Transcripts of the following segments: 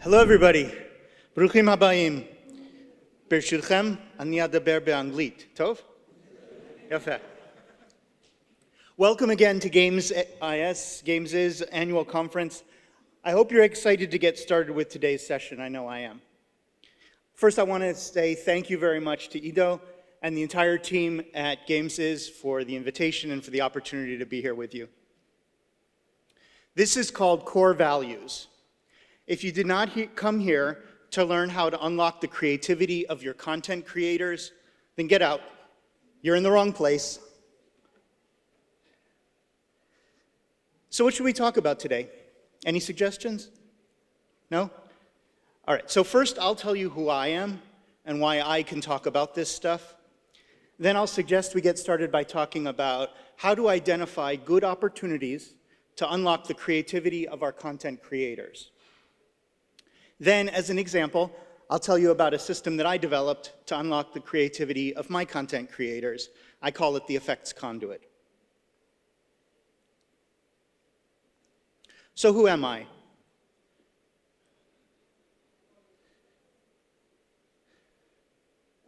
Hello, everybody. Bruchim habayim. Bershutchem, ani adaber be'anglit. Tov? Yafeh. Welcome again to Games' annual conference. I hope you're excited to get started with today's session. I know I am. First, I want to say thank you very much to Ido and the entire team at Games' for the invitation and for the opportunity to be here with you. This is called Core Values. If you did not come here to learn how to unlock the creativity of your content creators, then get out. You're in the wrong place. So what should we talk about today? Any suggestions? No? All right, so first I'll tell you who I am and why I can talk about this stuff. Then I'll suggest we get started by talking about how to identify good opportunities to unlock the creativity of our content creators. Then, as an example, I'll tell you about a system that I developed to unlock the creativity of my content creators. I call it the effects conduit. So who am I?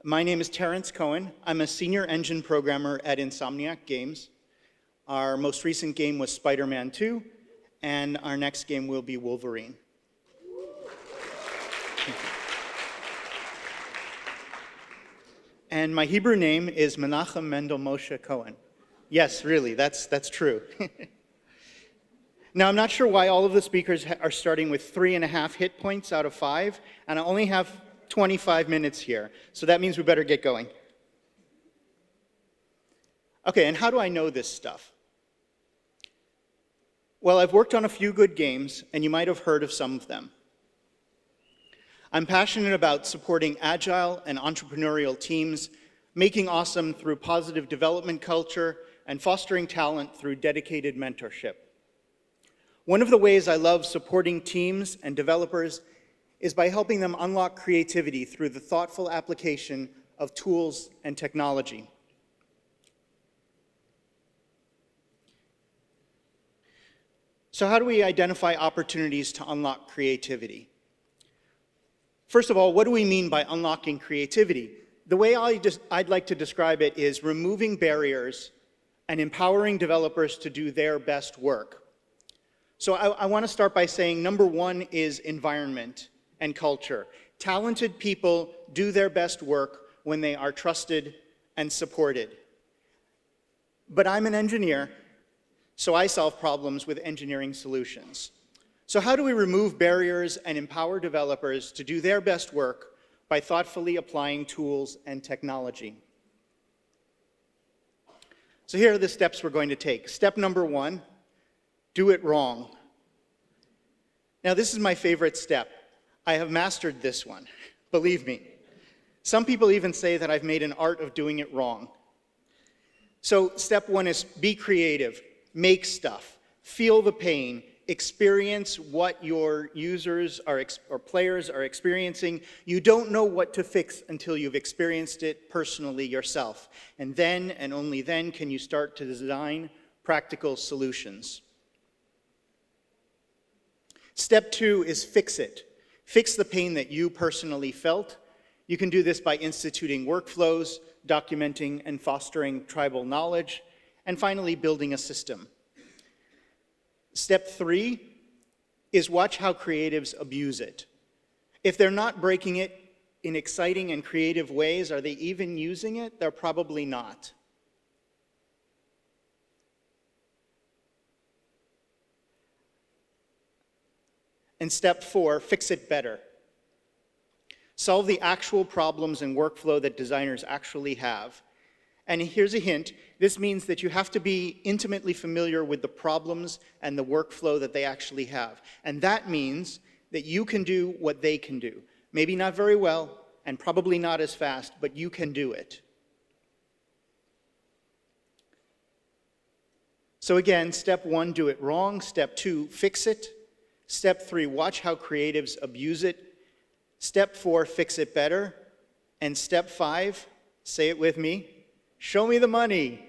My name is Terrance Cohen. I'm a senior engine programmer at Insomniac Games. Our most recent game was Spider-Man 2, and our next game will be Wolverine. And my Hebrew name is Menachem Mendel Moshe Cohen. Yes, really, that's true. Now, I'm not sure why all of the speakers are starting with 3.5 hit points out of 5, and I only have 25 minutes here, so that means we better get going. Okay, and how do I know this stuff? Well, I've worked on a few good games, and you might have heard of some of them. I'm passionate about supporting agile and entrepreneurial teams, making awesome through positive development culture, and fostering talent through dedicated mentorship. One of the ways I love supporting teams and developers is by helping them unlock creativity through the thoughtful application of tools and technology. So how do we identify opportunities to unlock creativity? First of all, what do we mean by unlocking creativity? The way I'd like to describe it is removing barriers and empowering developers to do their best work. So I want to start by saying number one is environment and culture. Talented people do their best work when they are trusted and supported. But I'm an engineer, so I solve problems with engineering solutions. So how do we remove barriers and empower developers to do their best work by thoughtfully applying tools and technology? So here are the steps we're going to take. Step number one, do it wrong. Now this is my favorite step. I have mastered this one, believe me. Some people even say that I've made an art of doing it wrong. So step one is be creative, make stuff, feel the pain, experience what your users or players are experiencing. You don't know what to fix until you've experienced it personally yourself. And then, and only then, can you start to design practical solutions. Step two is fix it. Fix the pain that you personally felt. You can do this by instituting workflows, documenting and fostering tribal knowledge, and finally building a system. Step three is watch how creatives abuse it. If they're not breaking it in exciting and creative ways, are they even using it? They're probably not. And step four, fix it better. Solve the actual problems and workflow that designers actually have. And here's a hint, this means that you have to be intimately familiar with the problems and the workflow that they actually have. And that means that you can do what they can do. Maybe not very well, and probably not as fast, but you can do it. So again, step one, do it wrong. Step two, fix it. Step three, watch how creatives abuse it. Step four, fix it better. And step five, say it with me, show me the money.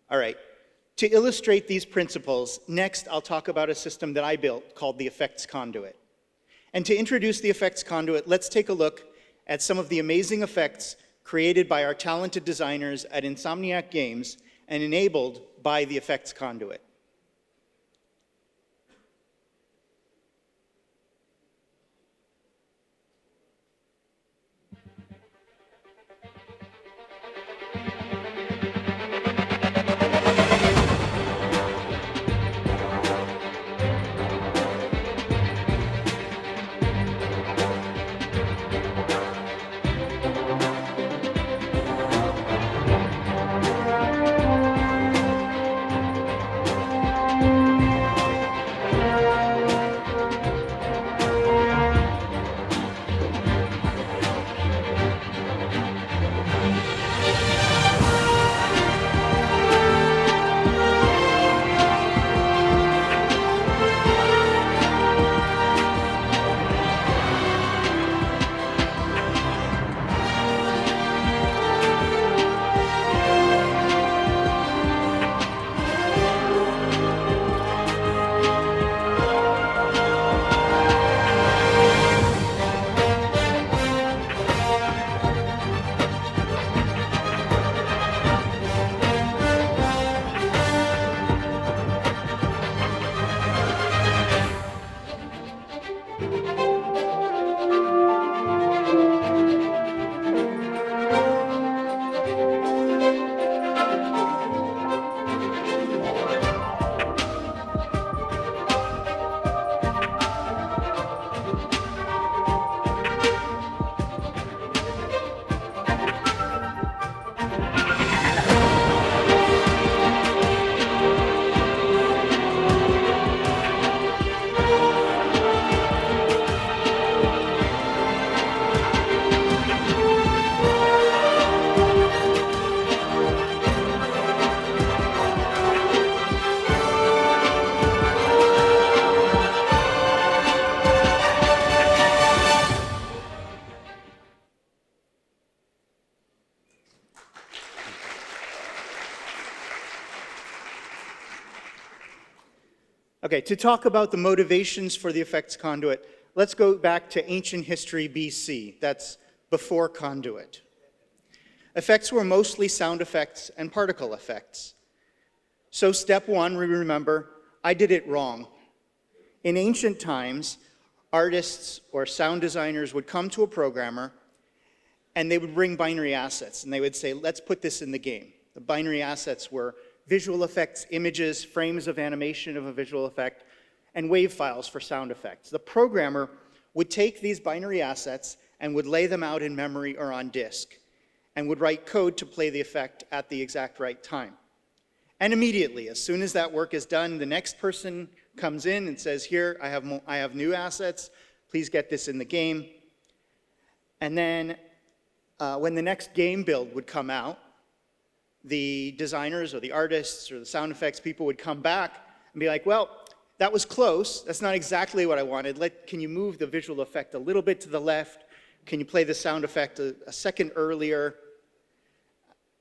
All right, To illustrate these principles, next I'll talk about a system that I built called the effects conduit. And to introduce the effects conduit, let's take a look at some of the amazing effects created by our talented designers at Insomniac Games and enabled by the effects conduit. Okay, to talk about the motivations for the effects conduit, let's go back to ancient history BC. That's before conduit. Effects were mostly sound effects and particle effects. So step one, remember, I did it wrong. In ancient times, artists or sound designers would come to a programmer and they would bring binary assets and they would say, let's put this in the game. The binary assets were visual effects, images, frames of animation of a visual effect, and wave files for sound effects. The programmer would take these binary assets and would lay them out in memory or on disk, and would write code to play the effect at the exact right time. And immediately, as soon as that work is done, the next person comes in and says, here, I have new assets, please get this in the game. And then when the next game build would come out, the designers or the artists or the sound effects people would come back and be like, well, that was close. That's not exactly what I wanted. Can you move the visual effect a little bit to the left? Can you play the sound effect a second earlier?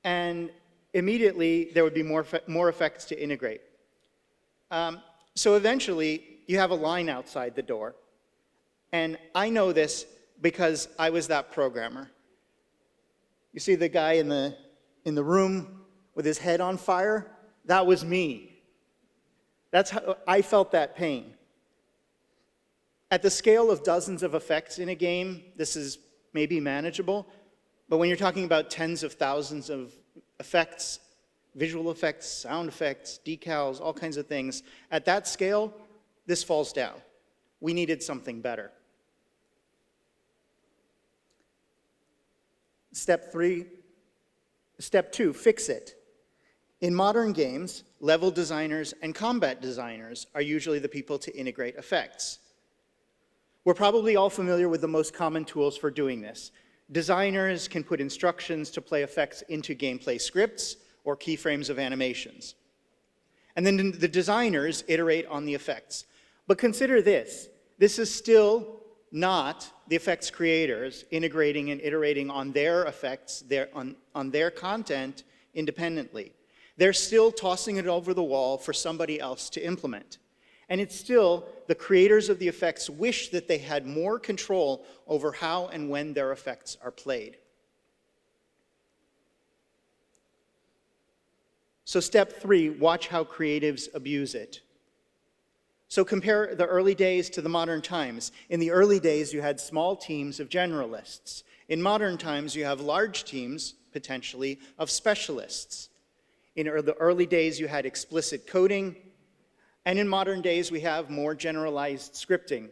And immediately, there would be more effects to integrate. So eventually, you have a line outside the door. And I know this because I was that programmer. You see the guy in the room with his head on fire? That was me. That's how I felt that pain. At the scale of dozens of effects in a game, this is maybe manageable, but when you're talking about tens of thousands of effects, visual effects, sound effects, decals, all kinds of things, at that scale, this falls down. We needed something better. Step two, fix it. In modern games, level designers and combat designers are usually the people to integrate effects. We're probably all familiar with the most common tools for doing this. Designers can put instructions to play effects into gameplay scripts or keyframes of animations. And then the designers iterate on the effects. But consider this. This is still not the effects creators integrating and iterating on their effects, on their content independently. They're still tossing it over the wall for somebody else to implement. And it's still the creators of the effects wish that they had more control over how and when their effects are played. So step 3, watch how creatives abuse it. So compare the early days to the modern times. In the early days, you had small teams of generalists. In modern times, you have large teams, potentially, of specialists. In the early days, you had explicit coding. And in modern days, we have more generalized scripting.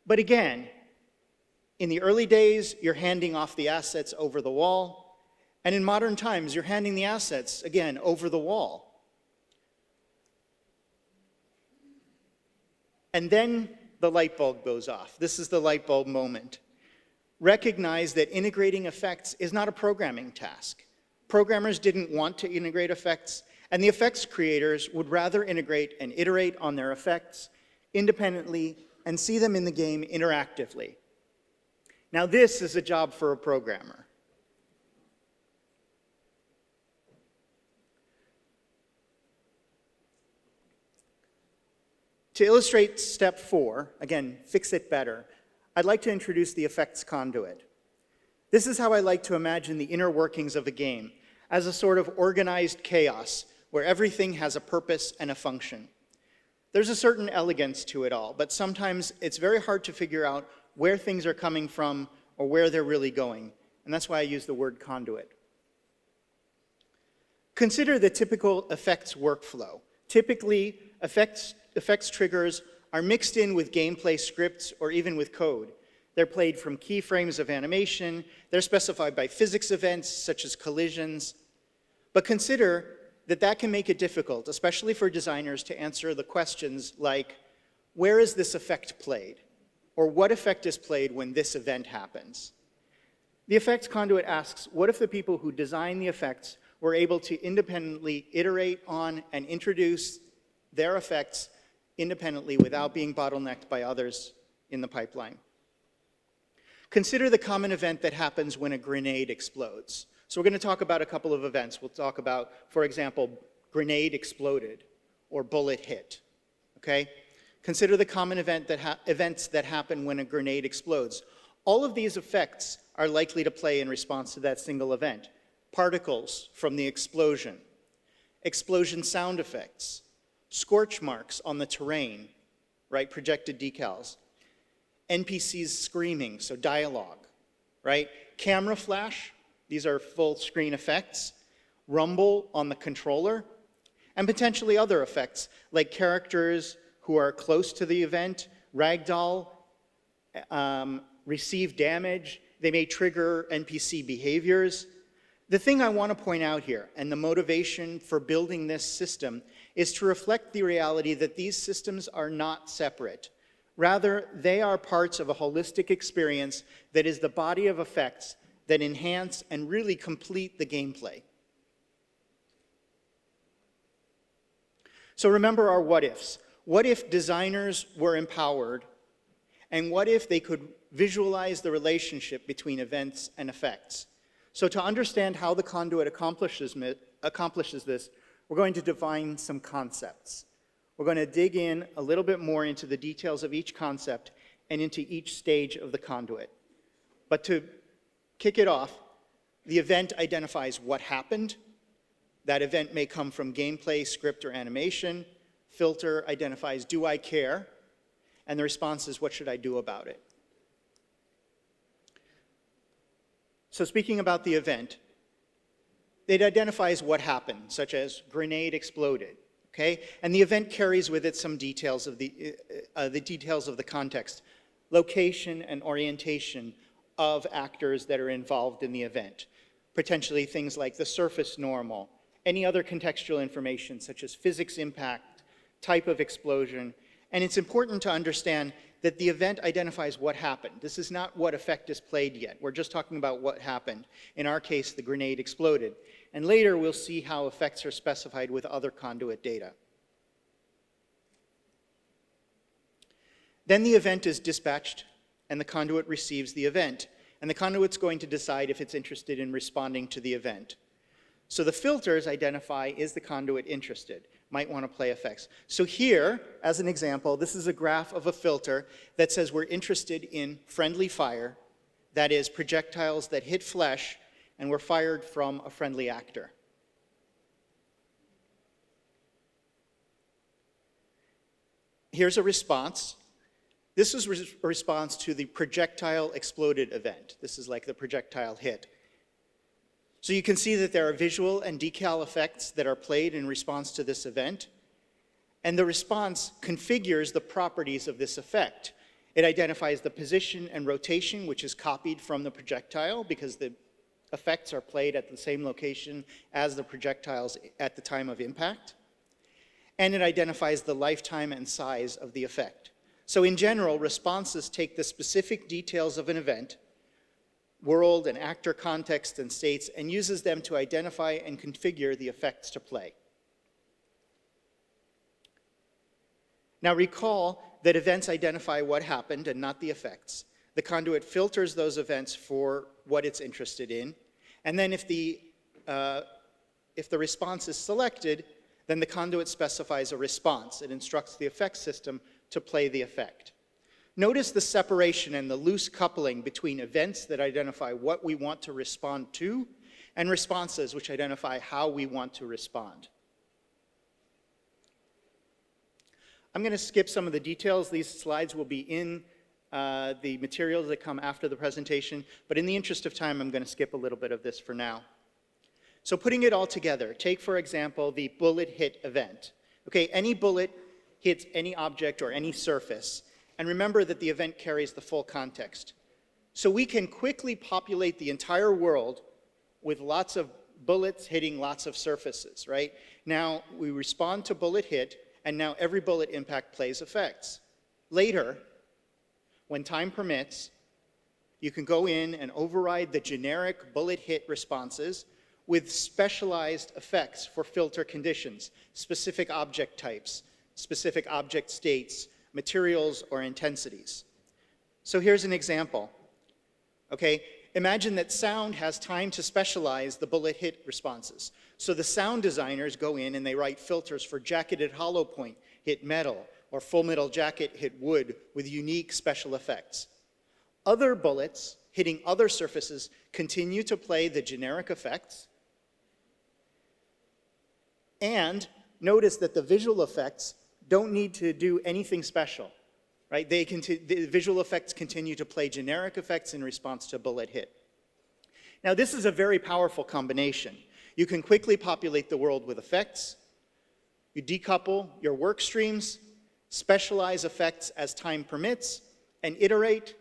But again, in the early days, you're handing off the assets over the wall. And in modern times, you're handing the assets, again, over the wall. And then the light bulb goes off. This is the light bulb moment. Recognize that integrating effects is not a programming task. Programmers didn't want to integrate effects, and the effects creators would rather integrate and iterate on their effects independently and see them in the game interactively. Now, this is a job for a programmer. To illustrate step 4, again, fix it better, I'd like to introduce the effects conduit. This is how I like to imagine the inner workings of a game, as a sort of organized chaos where everything has a purpose and a function. There's a certain elegance to it all, but sometimes it's very hard to figure out where things are coming from or where they're really going, and that's why I use the word conduit. Consider the typical effects workflow. Typically, effects triggers are mixed in with gameplay scripts or even with code. They're played from keyframes of animation. They're specified by physics events such as collisions. But consider that that can make it difficult, especially for designers, to answer the questions like, where is this effect played? Or what effect is played when this event happens? The effects conduit asks, what if the people who design the effects were able to independently iterate on and introduce their effects independently without being bottlenecked by others in the pipeline? Consider the common event that happens when a grenade explodes. So we're going to talk about a couple of events. We'll talk about, for example, grenade exploded or bullet hit, okay? Consider the common events that happen when a grenade explodes. All of these effects are likely to play in response to that single event. Particles from the explosion, explosion sound effects, scorch marks on the terrain, right, projected decals, NPCs screaming, so dialogue, right, camera flash, these are full screen effects, rumble on the controller, and potentially other effects like characters who are close to the event, ragdoll, receive damage, they may trigger NPC behaviors. The thing I want to point out here, and the motivation for building this system, is to reflect the reality that these systems are not separate. Rather, they are parts of a holistic experience that is the body of effects that enhance and really complete the gameplay. So remember our what ifs. What if designers were empowered, and what if they could visualize the relationship between events and effects? So to understand how the conduit accomplishes this, we're going to define some concepts. We're going to dig in a little bit more into the details of each concept and into each stage of the conduit. But to kick it off, the event identifies what happened. That event may come from gameplay, script, or animation. Filter identifies, do I care? And the response is, what should I do about it? So speaking about the event, it identifies what happened, such as grenade exploded, okay? And the event carries with it some details of the details of the context, location and orientation of actors that are involved in the event, potentially things like the surface normal, any other contextual information such as physics impact, type of explosion, and it's important to understand that the event identifies what happened. This is not what effect is played yet. We're just talking about what happened. In our case, the grenade exploded. And later, we'll see how effects are specified with other conduit data. Then the event is dispatched, and the conduit receives the event. And the conduit's going to decide if it's interested in responding to the event. So the filters identify, is the conduit interested? Might want to play effects. So here, as an example, this is a graph of a filter that says we're interested in friendly fire, that is, projectiles that hit flesh and were fired from a friendly actor. Here's a response. This is a response to the projectile exploded event. This is like the projectile hit. So you can see that there are visual and decal effects that are played in response to this event. And the response configures the properties of this effect. It identifies the position and rotation, which is copied from the projectile because the effects are played at the same location as the projectiles at the time of impact. And it identifies the lifetime and size of the effect. So in general, responses take the specific details of an event, world and actor context and states, and uses them to identify and configure the effects to play. Now recall that events identify what happened and not the effects. The conduit filters those events for what it's interested in, and then if the response is selected, then the conduit specifies a response. It instructs the effects system to play the effect. Notice the separation and the loose coupling between events that identify what we want to respond to and responses which identify how we want to respond. I'm going to skip some of the details. These slides will be in the materials that come after the presentation, but in the interest of time, I'm going to skip a little bit of this for now. So putting it all together, take, for example, the bullet hit event. Okay, any bullet hits any object or any surface, and remember that the event carries the full context. So we can quickly populate the entire world with lots of bullets hitting lots of surfaces, right? Now, we respond to bullet hit, and now every bullet impact plays effects. Later, when time permits, you can go in and override the generic bullet hit responses with specialized effects for filter conditions, specific object types, specific object states, materials, or intensities. So here's an example. Okay, imagine that sound has time to specialize the bullet hit responses. So the sound designers go in and they write filters for jacketed hollow point hit metal, or full metal jacket hit wood with unique special effects. Other bullets hitting other surfaces continue to play the generic effects. And notice that the visual effects don't need to do anything special, right? The visual effects continue to play generic effects in response to bullet hit. Now, this is a very powerful combination. You can quickly populate the world with effects. You decouple your work streams, specialize effects as time permits, and iterate,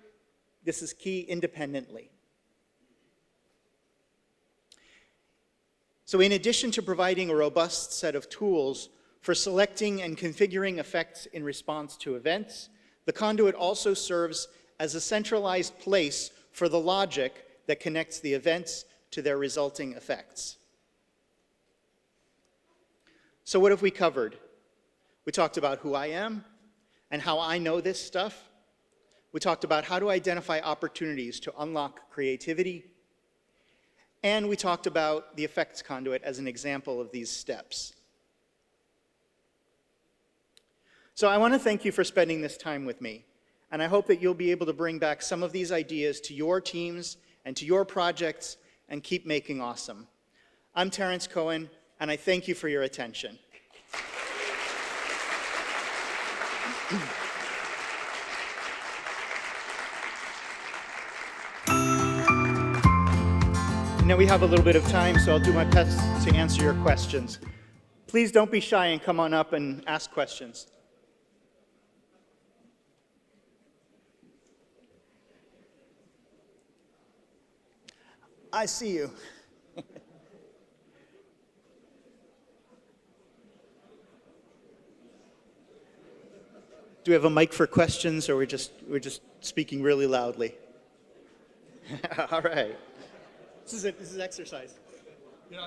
this is key, independently. So in addition to providing a robust set of tools for selecting and configuring effects in response to events, the conduit also serves as a centralized place for the logic that connects the events to their resulting effects. So what have we covered? We talked about who I am and how I know this stuff. We talked about how to identify opportunities to unlock creativity. And we talked about the effects conduit as an example of these steps. So I want to thank you for spending this time with me. And I hope that you'll be able to bring back some of these ideas to your teams and to your projects and keep making awesome. I'm Terrance Cohen, and I thank you for your attention. Now we have a little bit of time, so I'll do my best to answer your questions. Please don't be shy and come on up and ask questions. I see you. Do we have a mic for questions, or we're just speaking really loudly? All right. This is exercise. Yeah,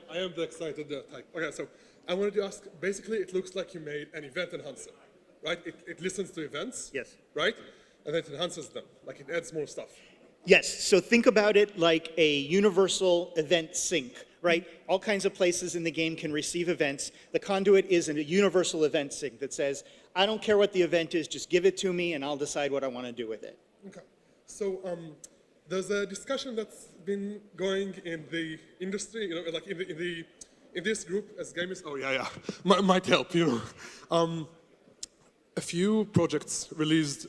I am the excited type. Okay, so I wanted to ask, basically it looks like you made an event enhancer, right? It listens to events, Yes. right? And then it enhances them, like it adds more stuff. Yes, so think about it like a universal event sync, right? All kinds of places in the game can receive events. The conduit is a universal event sync that says, I don't care what the event is, just give it to me and I'll decide what I want to do with it. Okay. So there's a discussion that's been going in the industry, you know, like in this group as gamers. Oh yeah, might help, you know. A few projects released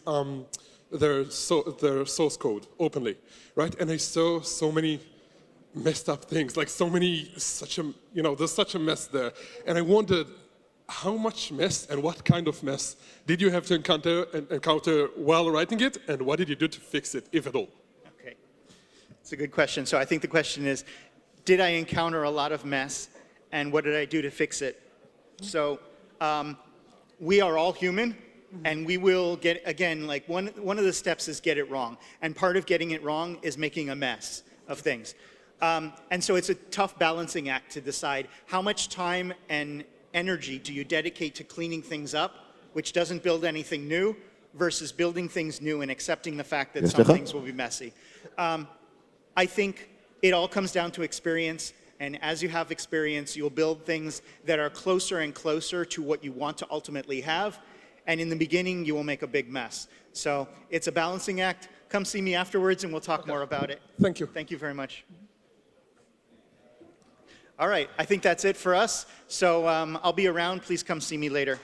their source code openly, right? And I saw so many messed up things, like there's such a mess there. And I wondered, how much mess and what kind of mess did you have to encounter while writing it, and what did you do to fix it, if at all? Okay, it's a good question. So I think the question is, did I encounter a lot of mess, and what did I do to fix it? So we are all human, and we will get, again, like one of the steps is get it wrong. And part of getting it wrong is making a mess of things. And so it's a tough balancing act to decide how much time and energy do you dedicate to cleaning things up, which doesn't build anything new, versus building things new and accepting the fact that some things will be messy. I think it all comes down to experience, and as you have experience, you'll build things that are closer and closer to what you want to ultimately have, and in the beginning, you will make a big mess. So it's a balancing act. Come see me afterwards, and we'll talk more about it. Thank you. Thank you very much. All right, I think that's it for us. So I'll be around. Please come see me later.